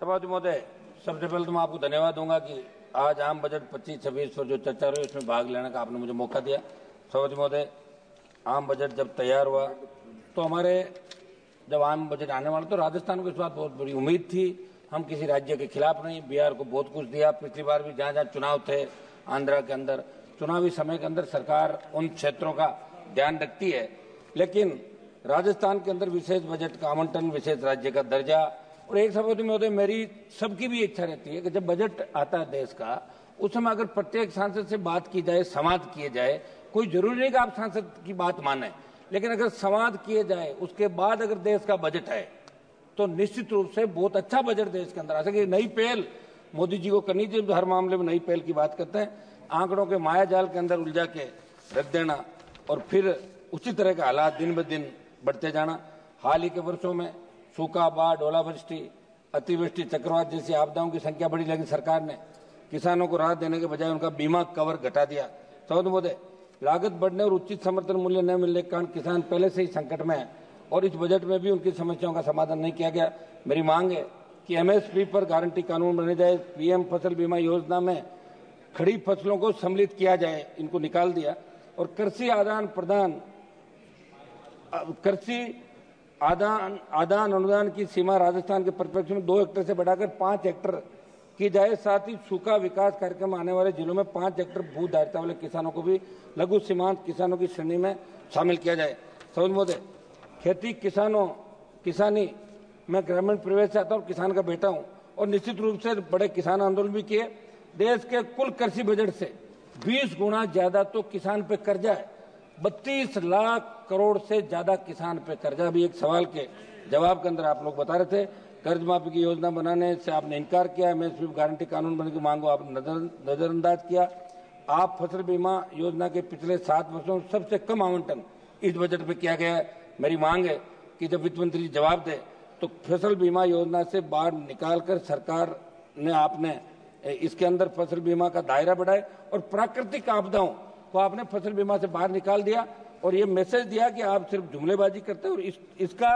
सभापति महोदय, सबसे पहले तो मैं आपको धन्यवाद दूंगा कि आज आम बजट 25-26 पर जो चर्चा रही उसमें भाग लेने का आपने मुझे मौका दिया। सभापति महोदय, आम बजट जब तैयार हुआ तो हमारे जब आम बजट आने वाला तो राजस्थान को इस बात बहुत बड़ी उम्मीद थी। हम किसी राज्य के खिलाफ नहीं, बिहार को बहुत कुछ दिया। पिछली बार भी जहाँ जहाँ चुनाव थे आंध्रा के अंदर, चुनावी समय के अंदर सरकार उन क्षेत्रों का ध्यान रखती है, लेकिन राजस्थान के अंदर विशेष बजट का आवंटन, विशेष राज्य का दर्जा। और एक सभापति महोदय, मेरी सबकी भी इच्छा रहती है कि जब बजट आता है देश का, उस समय अगर प्रत्येक सांसद से बात की जाए, संवाद किए जाए। कोई जरूरी नहीं कि आप सांसद की बात माने, लेकिन अगर संवाद किए जाए उसके बाद अगर देश का बजट है तो निश्चित रूप से बहुत अच्छा बजट देश के अंदर आ सके। नई पहल मोदी जी को करनी चाहिए, हर मामले में नई पहल की बात करते हैं। आंकड़ों के माया जाल के अंदर उलझा के रख देना और फिर उसी तरह के हालात दिन ब दिन बढ़ते जाना। हाल ही के वर्षों में सूखा, बाढ़, ओलावृष्टि, अतिवृष्टि, चक्रवात जैसी आपदाओं की संख्या बढ़ी, लेकिन सरकार ने किसानों को राहत देने के बजाय उनका बीमा कवर घटा दिया। सभापति महोदय, लागत बढ़ने और उचित समर्थन मूल्य न मिलने के कारण किसान पहले से ही संकट में है और इस बजट में भी उनकी समस्याओं का समाधान नहीं किया गया। मेरी मांग है कि एमएसपी पर गारंटी कानून बने जाए, पीएम फसल बीमा योजना में खड़ी फसलों को सम्मिलित किया जाए, इनको निकाल दिया। और कृषि आदान अनुदान की सीमा राजस्थान के परिप्रेक्ष्य में 2 हेक्टेयर से बढ़ाकर 5 हेक्टेयर की जाए। साथ ही सूखा विकास कार्यक्रम आने वाले जिलों में 5 हेक्टेयर भू धारिता वाले किसानों को भी लघु सीमांत किसानों की श्रेणी में शामिल किया जाए। सभापति महोदय, किसानी मैं ग्रामीण परिवेश से आता हूँ, किसान का बेटा हूँ और निश्चित रूप से बड़े किसान आंदोलन भी किए। देश के कुल कृषि बजट से 20 गुना ज्यादा तो किसान पे कर्जा है। 32 लाख करोड़ से ज्यादा किसान पे कर्जा। भी एक सवाल के जवाब के अंदर आप लोग बता रहे थे, कर्ज माफी की योजना बनाने से आपने इनकार किया, एमएसपी गारंटी कानून बनने की मांग को आपने नजरअंदाज किया। आप फसल बीमा योजना के पिछले 7 वर्षों में सबसे कम आवंटन इस बजट में किया गया है। मेरी मांग है कि जब वित्त मंत्री जवाब दे तो फसल बीमा योजना से बाहर निकालकर सरकार ने आपने इसके अंदर फसल बीमा का दायरा बढ़ाए और प्राकृतिक आपदाओं को आपने फसल बीमा से बाहर निकाल दिया और ये मैसेज दिया कि आप सिर्फ जुमलेबाजी करते हैं। और इसका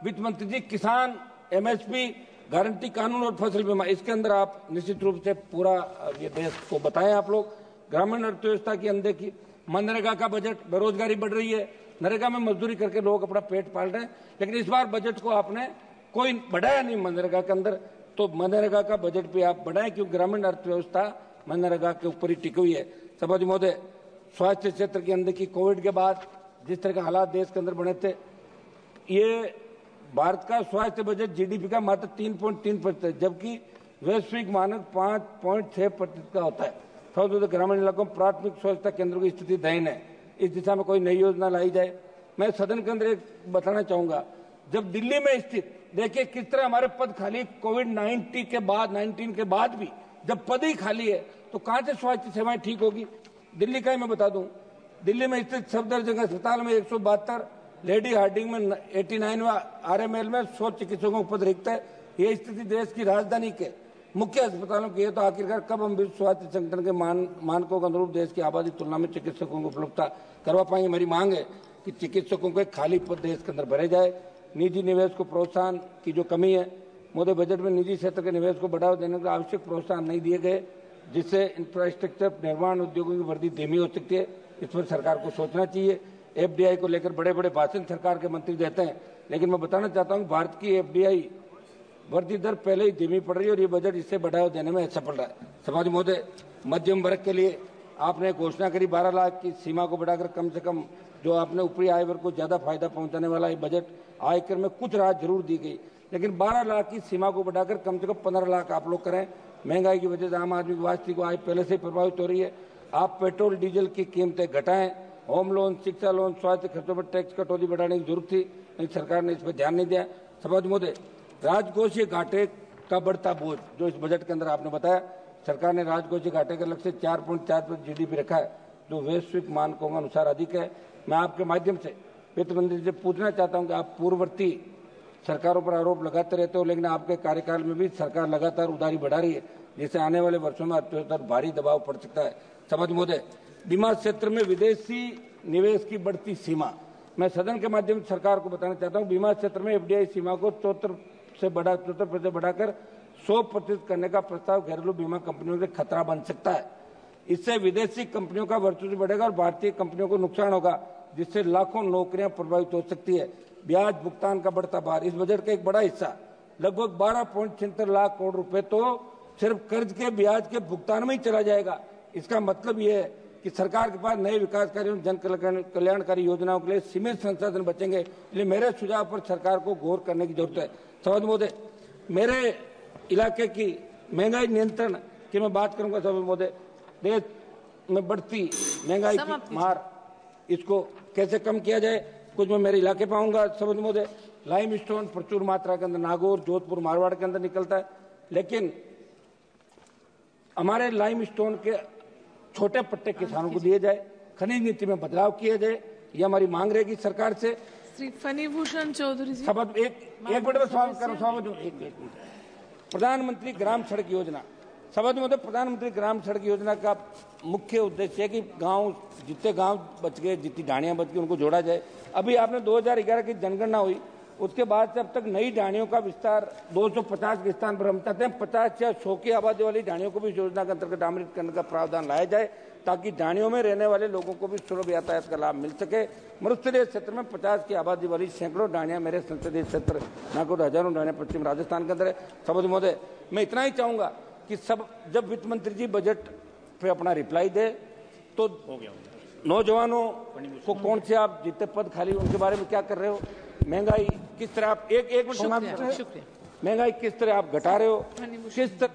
वित्त मंत्री जी, किसान, एमएसपी, गारंटी कानून और फसल बीमा, इसके अंदर आप निश्चित रूप से पूरा ये देश को बताएं। आप लोग ग्रामीण अर्थव्यवस्था की अनदेखी, मनरेगा का बजट, बेरोजगारी बढ़ रही है, नरेगा में मजदूरी करके लोग अपना पेट पाल रहे हैं, लेकिन इस बार बजट को आपने कोई बढ़ाया नहीं मनरेगा के अंदर। तो मनरेगा का बजट भी आप बढ़ाएं, क्योंकि ग्रामीण अर्थव्यवस्था मनरेगा के ऊपर ही टिकी हुई है। सभापति महोदय, स्वास्थ्य क्षेत्र के अंदर की कोविड के बाद जिस तरह के हालात देश के अंदर बने थे, ये भारत का स्वास्थ्य बजट जीडीपी का मात्र 3.3%, जबकि वैश्विक मानक 5.6% का होता है। तो ग्रामीण इलाकों में प्राथमिक स्वच्छता केंद्रों की स्थिति दयनीय है। इस दिशा में कोई नई योजना लाई जाए। मैं सदन के अंदर एक बताना चाहूंगा, जब दिल्ली में स्थित देखिए किस तरह हमारे पद खाली, कोविड-19 के बाद भी जब पद ही खाली है तो कहां से स्वास्थ्य सेवाएं ठीक होगी। दिल्ली का ही मैं बता दूं, दिल्ली में स्थित सफदरजंग अस्पताल में 172, लेडी हार्डिंग में 89, आरएमएल में 100 चिकित्सकों का पद रिक्त है। ये स्थिति देश की राजधानी के मुख्य अस्पतालों की है, तो आखिरकार कब हम विश्व स्वास्थ्य संगठन के मानकों के अनुरूप देश की आबादी तुलना में चिकित्सकों को उपलब्धता करवा पाएंगे। मेरी मांग है कि चिकित्सकों के खाली पद देश के अंदर भरे जाए। निजी निवेश को प्रोत्साहन की जो कमी है, मोदी बजट में निजी क्षेत्र के निवेश को बढ़ावा देने का आवश्यक प्रोत्साहन नहीं दिए गए, जिससे इंफ्रास्ट्रक्चर निर्माण उद्योगों की वृद्धि धीमी हो सकती है। इस पर सरकार को सोचना चाहिए। एफडीआई को लेकर बड़े बड़े भाषण सरकार के मंत्री देते हैं, लेकिन मैं बताना चाहता हूं भारत की एफडीआई वृद्धि दर पहले ही धीमी पड़ रही है और ये बजट इससे बढ़ावा देने में सफल रहा है। सभापति महोदय, मध्यम वर्ग के लिए आपने घोषणा करी 12 लाख की सीमा को बढ़ाकर कम से कम जो आपने ऊपरी आय वर्ग को ज्यादा फायदा पहुंचाने वाला ये बजट, आयकर में कुछ राहत जरूर दी गई, लेकिन 12 लाख की सीमा को बढ़ाकर कम से कम 15 लाख आप लोग करें। महंगाई की वजह से आम आदमी की वास्तविक आय पहले से ही प्रभावित हो रही है। आप पेट्रोल डीजल की कीमतें घटाएं, होम लोन, शिक्षा लोन, स्वास्थ्य खर्चों पर टैक्स कटौती बढ़ाने की जरूरत थी, लेकिन सरकार ने इस पर ध्यान नहीं दिया। सभापति महोदय, राजकोषीय घाटे का बढ़ता बोझ जो इस बजट के अंदर आपने बताया, सरकार ने राजकोषीय घाटे का लक्ष्य 4.4% जीडीपी रखा है, जो वैश्विक मानकों के अनुसार अधिक है। मैं आपके माध्यम से वित्त मंत्री से पूछना चाहता हूं कि आप पूर्ववर्ती सरकारों पर आरोप लगाते रहते हो, लेकिन आपके कार्यकाल में भी सरकार लगातार उधारी बढ़ा रही है, जिससे आने वाले वर्षों में अर्थव्यवस्था पर भारी दबाव पड़ सकता है। सभापति महोदय, बीमा क्षेत्र में विदेशी निवेश की बढ़ती सीमा, मैं सदन के माध्यम से सरकार को बताना चाहता हूं, बीमा क्षेत्र में एफडीआई सीमा को 74% बढ़ाकर 100% करने का प्रस्ताव घरेलू बीमा कंपनियों के लिए खतरा बन सकता है। इससे विदेशी कंपनियों का वर्चस्व बढ़ेगा और भारतीय कंपनियों को नुकसान होगा, जिससे लाखों नौकरियां प्रभावित हो सकती है। ब्याज भुगतान का बढ़ता भार, इस बजट का एक बड़ा हिस्सा लगभग 12.76 लाख करोड़ रुपए तो सिर्फ कर्ज के ब्याज के भुगतान में ही चला जाएगा। इसका मतलब यह है कि सरकार के पास नए विकास कार्यों जन कल्याणकारी योजनाओं के लिए सीमित संसाधन बचेंगे। इसलिए मेरे सुझाव पर सरकार को गौर करने की जरूरत है। सभापति महोदय, मेरे इलाके की महंगाई नियंत्रण की मैं बात करूंगा। सभापति महोदय, देश में बढ़ती महंगाई की मार, इसको कैसे कम किया जाए, कुछ मैं मेरे इलाके पाऊंगा। सभापति महोदय, लाइम स्टोन प्रचुर मात्रा के अंदर नागौर, जोधपुर, मारवाड़ के अंदर निकलता है, लेकिन हमारे लाइम स्टोन के छोटे पट्टे किसानों को दिए जाए, खनिज नीति में बदलाव किया जाए, ये हमारी मांग रहेगी सरकार से। श्री फणिभूषण चौधरी जी, एक मिनट में सवाल करूं। प्रधानमंत्री ग्राम सड़क योजना, सभापति महोदय, प्रधानमंत्री ग्राम सड़क योजना का मुख्य उद्देश्य है कि गांव, जितने गांव बच गए, जितनी ढाणियां बच गई, उनको जोड़ा जाए। अभी आपने 2011 की जनगणना हुई, उसके बाद से अब तक नई ढाणियों का विस्तार 250 के स्थान पर हम चाहते हैं 50 या 100 की आबादी वाली ढाणियों को भी इस योजना के अंतर्गत आमंत्रित करने का प्रावधान लाया जाए, ताकि ढाणियों में रहने वाले लोगों को भी सुलभ यातायात का लाभ मिल सके। मरुस्थलीय क्षेत्र में 50 की आबादी वाली सैकड़ों ढाणियां मेरे संसदीय क्षेत्र नागौर, हजारों ढाणियां पश्चिम राजस्थान के अंदर है। सभापति महोदय, मैं इतना ही चाहूंगा कि जब वित्त मंत्री जी बजट पे अपना रिप्लाई दे तो नौजवानों को कौन से आप जितने पद खाली उनके बारे में क्या कर रहे हो, महंगाई किस तरह आप एक महंगाई किस तरह आप घटा रहे हो, किस तरह